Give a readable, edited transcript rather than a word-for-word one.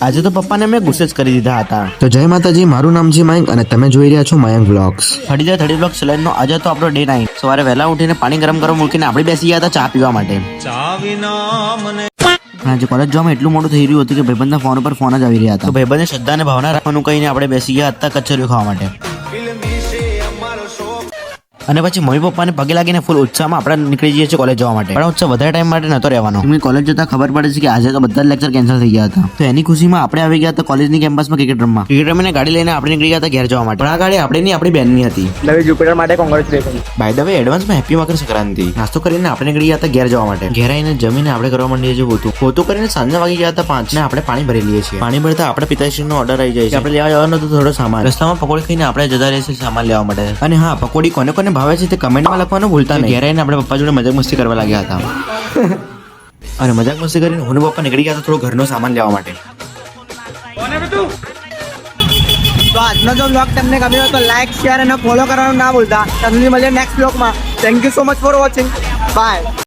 આજે તો પપ્પાને મેં ગુસ્સે જ કરી દીધા હતા. તો જય માતાજી, મારું નામ છે મયંક અને તમે જોઈ રહ્યા છો મયંક વ્લોગ્સ. 30 બ્લોગ ચેલેન્જનો આજે તો આપણો ડે 9. સવારે વહેલા ઉઠીને પાણી ગરમ કરવા મૂકીને આપણે બેસી ગયા હતા ચા પીવા માટે. આજે કોલેજ જવામાં એટલું મોડું થઈ રહ્યું હતું કે ભાઈબંધના ફોન ઉપર ફોન જ આવી રહ્યા હતા. તો ભાઈબંધને શ્રદ્ધાને ભાવના રાખવાનું કહીને આપણે બેસી ગયા હતા કચરિયો ખાવા માટે. અને પછી મમ્મી પપ્પાને પગે લાગીને ફૂલ ઉત્સાહમાં આપણે નીકળી જઈએ છીએ કોલેજ જવા માટે. પણ ઉત્સાહ વધારે ટાઈમ માટે નતો રહેવાનો. એમની કોલેજ જતા ખબર પડે છે કે આજે તો બધા જ લેક્ચર કેન્સલ થઈ ગયા હતા. તો એની ખુશીમાં આપણે આવી ગયા હતા કોલેજની કેમ્પસમાં ક્રિકેટ રમવા. ક્રિકેટ રમીને ગાડી લઈને આપણે નીકળી ગયા હતા ઘેર જવા માટે. પણ આ ગાડી આપણે નહીં, આપણી બેનની હતી. નવી જુપિટર માટે કોંગ્રેચ્યુલેશન. બાય ધ વે એડવાન્સમાં હેપી મકર સંક્રાંતિ. નાસ્તો કરીને આપણે નીકળી ગયા હતા ઘેર જવા માટે. ઘેર આવીને જમીને આપણે કરવા માંડીએ છીએ પોતું કરીને સાંજના વાગી ગયા હતા 5 ને આપણે પાણી ભરી લઈએ છીએ. પાણી ભરતા આપણે પિતાશ્રીનો ઓર્ડર આવી જાય છે. આપણે લેવા જવાનો તો થોડો સામાન. રસ્તામાં પકોડી ખાઈને આપણે જતા રહીએ છીએ સામાન લેવા માટે. અને હા, પકોડી કોને કોને ભાવે છે તે કમેન્ટમાં લખવાનું ભૂલતા નહીં. ઘેર આવીને આપણે પપ્પા જોડે મજાક મસ્તી કરવા લાગ્યા હતા. અને મજાક મસ્તી કરીને હું પપ્પા નીકળી ગયા હતા થોડો ઘરનો સામાન લેવા માટે. તો આજનો જો બ્લોગ તમને ગમ્યો હોય તો લાઈક, શેર અને ફોલો કરવાનું ના ભૂલતા. તમને મળીએ નેક્સ્ટ બ્લોગમાં. Thank you so much for watching. By.